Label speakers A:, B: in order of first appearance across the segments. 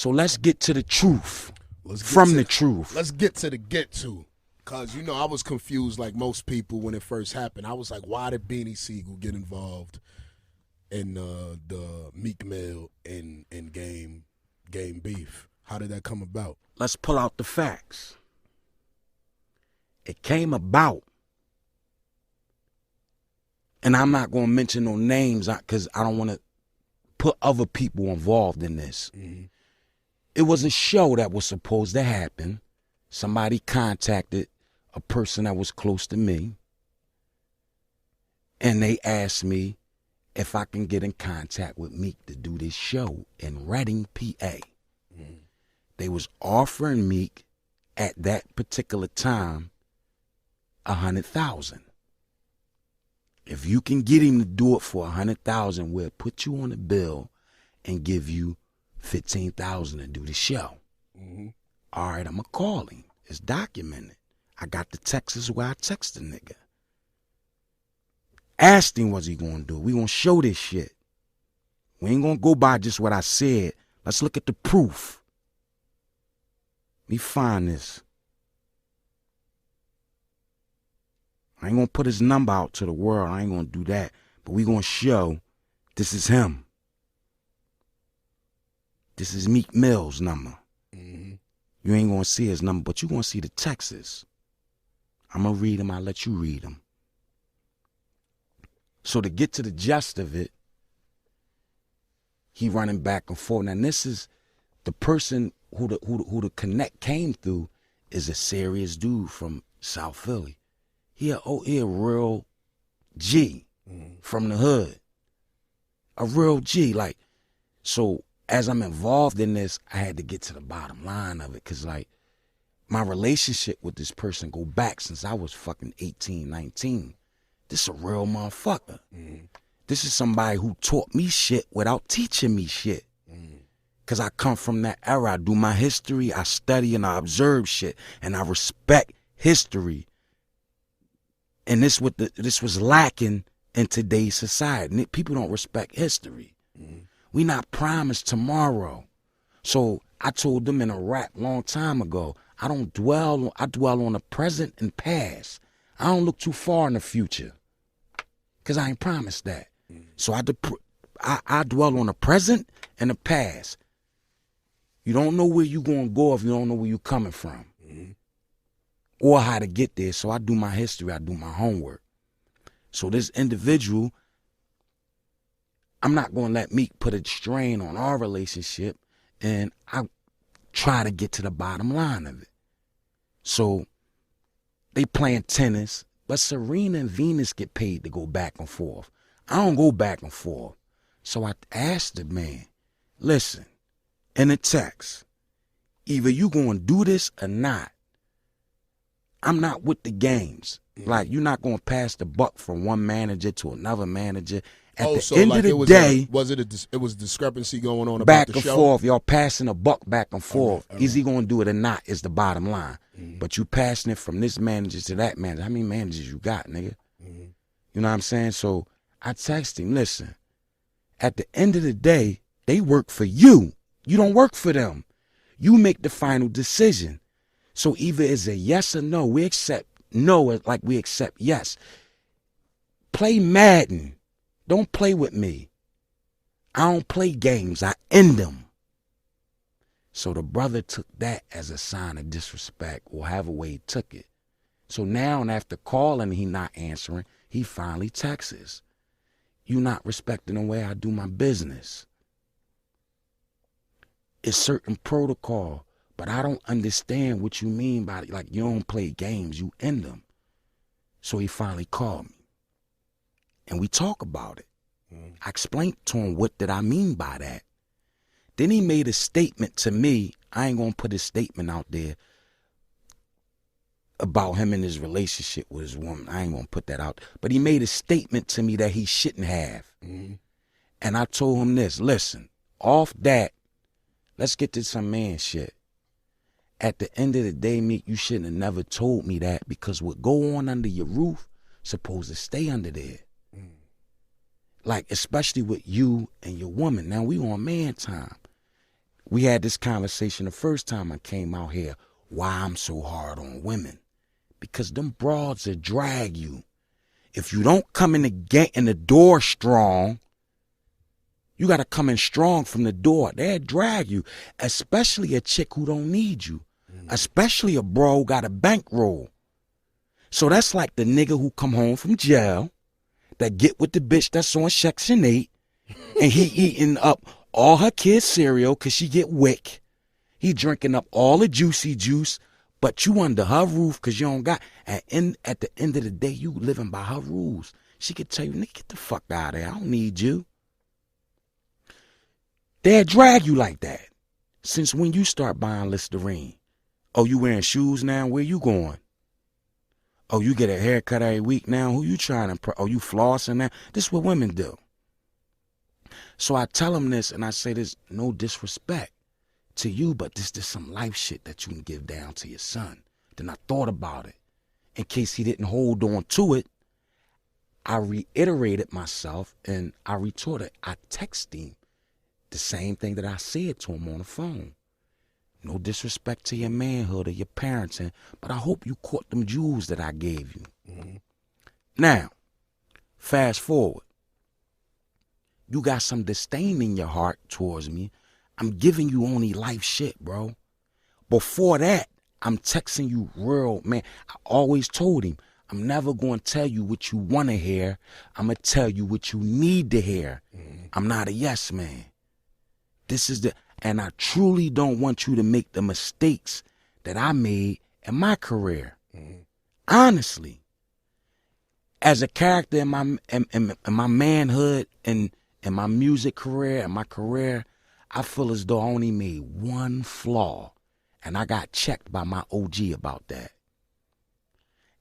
A: So let's get to the truth. The truth.
B: Let's get to the get-to. Because, I was confused like most people when it first happened. I was like, why did Beanie Sigel get involved in the Meek Mill and game beef? How did that come about?
A: Let's pull out the facts. It came about, and I'm not going to mention no names because I don't want to put other people involved in this. Mm-hmm. It was a show that was supposed to happen. Somebody contacted a person that was close to me, and they asked me if I can get in contact with Meek to do this show in Reading, PA. Mm. They was offering Meek at that particular time $100,000. If you can get him to do it for $100,000, we'll put you on the bill and give you $15,000 to do the show. Mm-hmm. All right, I'm going to call him. It's documented. I got the texts where I text the nigga. Asked him what's he going to do. We going to show this shit. We ain't going to go by just what I said. Let's look at the proof. Let me find this. I ain't going to put his number out to the world. I ain't going to do that. But we going to show this is him. This is Meek Mill's number. Mm-hmm. You ain't going to see his number, but you going to see the texts. I'm going to read them. I'll let you read them. So to get to the gist of it, he running back and forth. Now this is the person who the connect came through is a serious dude from South Philly. He a real G from the hood. A real G. Like, so as I'm involved in this, I had to get to the bottom line of it. Cause like my relationship with this person go back since I was fucking 18, 19. This is a real motherfucker. Mm. This is somebody who taught me shit without teaching me shit. Cause I come from that era. I do my history, I study and I observe shit, and I respect history. And this was lacking in today's society. People don't respect history. We not promised tomorrow. So I told them in a rap long time ago, I dwell on the present and past. I don't look too far in the future. Cause I ain't promised that. So I dwell on the present and the past. You don't know where you gonna go if you don't know where you coming from. Or how to get there. So I do my history, I do my homework. So this individual, I'm not gonna let Meek put a strain on our relationship, and I try to get to the bottom line of it. So they playing tennis, but Serena and Venus get paid to go back and forth. I don't go back and forth. So I asked the man, listen, in the text, either you gonna do this or not. I'm not with the games. Like, you're not gonna pass the buck from one manager to another manager. At the end of the day,
B: it was discrepancy going on
A: back
B: about the show?
A: and forth. Y'all passing a buck back and forth. All right. Is he gonna do it or not? Is the bottom line. But you passing it from this manager to that manager. How many managers you got, nigga? You know what I'm saying? So I text him, listen, at the end of the day, they work for you. You don't work for them. You make the final decision. So either it's a yes or no. We accept no like we accept yes. Play Madden. Don't play with me. I don't play games. I end them. So the brother took that as a sign of disrespect, or however way he took it. So now, after calling, he not answering, he finally texts, you not respecting the way I do my business. It's certain protocol, but I don't understand what you mean by it. Like, you don't play games, you end them. So he finally called me, and we talk about it. I explained to him what did I mean by that. Then he made a statement to me. I ain't gonna put his statement out there about him and his relationship with his woman. I ain't gonna put that out. But he made a statement to me that he shouldn't have. And I told him this, listen, off that, let's get to some man shit. At the end of the day, Meek, you shouldn't have never told me that, because what go on under your roof supposed to stay under there. Like, especially with you and your woman. Now, we on man time. We had this conversation the first time I came out here, why I'm so hard on women. Because them broads will drag you. If you don't come in the door strong, you got to come in strong from the door. They'll drag you, especially a chick who don't need you, especially a bro who got a bankroll. So that's like the nigga who come home from jail, that get with the bitch that's on Section 8, and he eating up all her kids' cereal because she get wick. He drinking up all the juicy juice, but you under her roof because you don't got. At the end of the day, you living by her rules. She could tell you, nigga, get the fuck out of there. I don't need you. They'll drag you like that. Since when you start buying Listerine? Oh, you wearing shoes now? Where you going? Oh, you get a haircut every week now? Who you trying to... Oh, you flossing now? This is what women do. So I tell them this, and I say this, no disrespect to you, but this is some life shit that you can give down to your son. Then I thought about it. In case he didn't hold on to it, I reiterated myself, and I retorted. I texted him the same thing that I said to him on the phone. No disrespect to your manhood or your parenting, but I hope you caught them jewels that I gave you. Mm-hmm. Now, fast forward. You got some disdain in your heart towards me. I'm giving you only life shit, bro. Before that, I'm texting you real, man. I always told him, I'm never going to tell you what you want to hear. I'm going to tell you what you need to hear. Mm-hmm. I'm not a yes man. And I truly don't want you to make the mistakes that I made in my career. Mm-hmm. Honestly. As a character in my manhood and in my music career and my career, I feel as though I only made one flaw. And I got checked by my OG about that.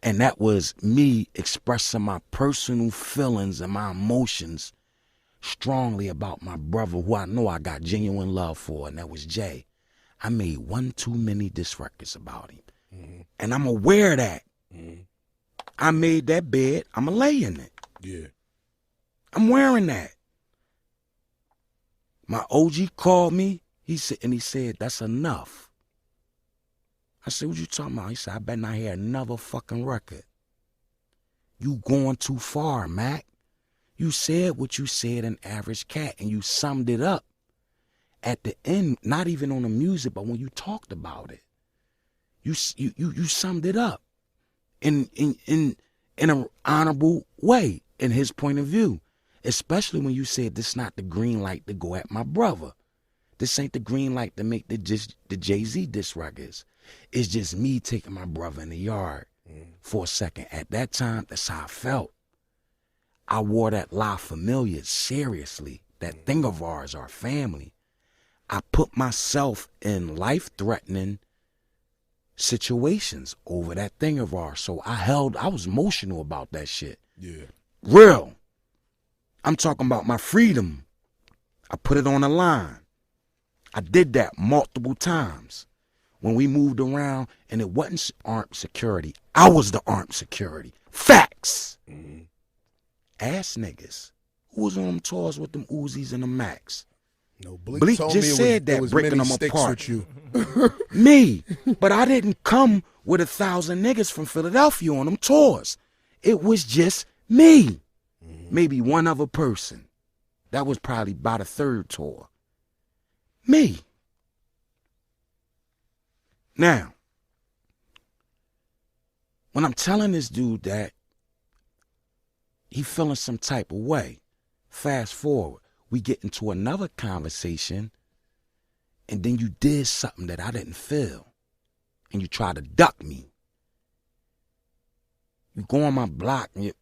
A: And that was me expressing my personal feelings and my emotions strongly about my brother, who I know I got genuine love for, and that was Jay. I made one too many diss records about him. Mm-hmm. And I'm aware of that. Mm-hmm. I made that bed, I'm lay in it.
B: Yeah.
A: I'm wearing that. My OG called me, he said, that's enough. I said, what you talking about? He said, I better not hear another fucking record. You going too far, Mac. You said what you said in Average Cat, and you summed it up at the end, not even on the music, but when you talked about it. You summed it up in an honorable way, in his point of view. Especially when you said this not the green light to go at my brother. This ain't the green light to make the Jay-Z diss records. It's just me taking my brother in the yard for a second. At that time, that's how I felt. I wore that La Familia seriously. That thing of ours, our family. I put myself in life-threatening situations over that thing of ours. So I was emotional about that shit.
B: Yeah.
A: Real. I'm talking about my freedom. I put it on the line. I did that multiple times. When we moved around, and it wasn't armed security. I was the armed security. Facts. Mm-hmm. Ass niggas. Who was on them tours with them Uzis and the Macs?
B: No, Bleak told
A: just
B: me
A: said
B: there
A: that,
B: was
A: breaking
B: many
A: them
B: sticks
A: apart.
B: With you.
A: Me. But I didn't come with 1,000 niggas from Philadelphia on them tours. It was just me. Mm-hmm. Maybe one other person. That was probably by the third tour. Me. Now, when I'm telling this dude that he feeling some type of way, fast forward, we get into another conversation, and then you did something that I didn't feel, and you try to duck me. You go on my block and you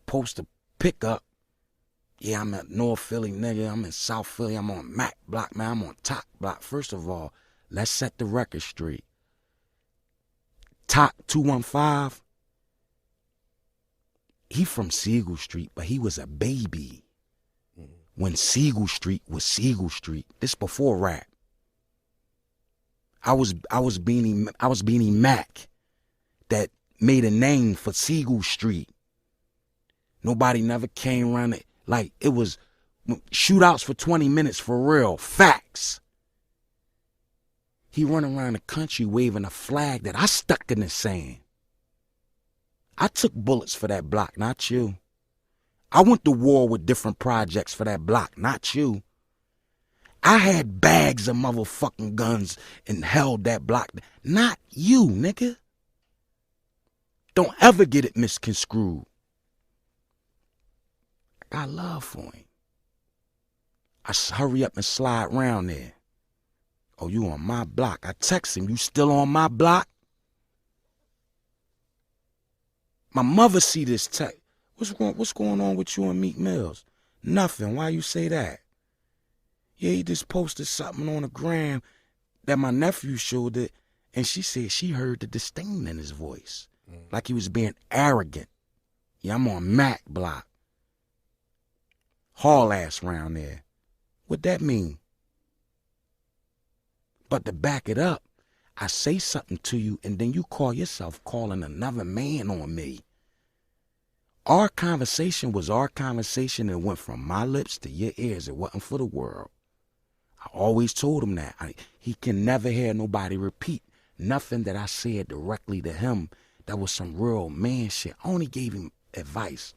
A: post a pickup. Yeah, I'm at North Philly, nigga. I'm in South Philly. I'm on Mac block, man. I'm on Top block. First of all, let's set the record straight. Top 215, he from Sigel Street, but he was a baby when Sigel Street was Sigel Street. This before rap. I was Beanie Mac that made a name for Sigel Street. Nobody never came around it. Like, it was shootouts for 20 minutes for real. Facts. He run around the country waving a flag that I stuck in the sand. I took bullets for that block, not you. I went to war with different projects for that block, not you. I had bags of motherfucking guns and held that block, not you, nigga. Don't ever get it misconstrued. I got love for him. I hurry up and slide round there. Oh, you on my block. I text him, you still on my block? My mother see this text. What's going on with you and Meek Mills? Nothing. Why you say that? Yeah, he just posted something on the gram that my nephew showed it, and she said she heard the disdain in his voice. Like he was being arrogant. Yeah, I'm on Mac block. Haul ass round there. What that mean? But to back it up, I say something to you and then you call yourself calling another man on me. Our conversation was our conversation and went from my lips to your ears. It wasn't for the world. I always told him that. He can never hear nobody repeat nothing that I said directly to him. That was some real man shit. I only gave him advice.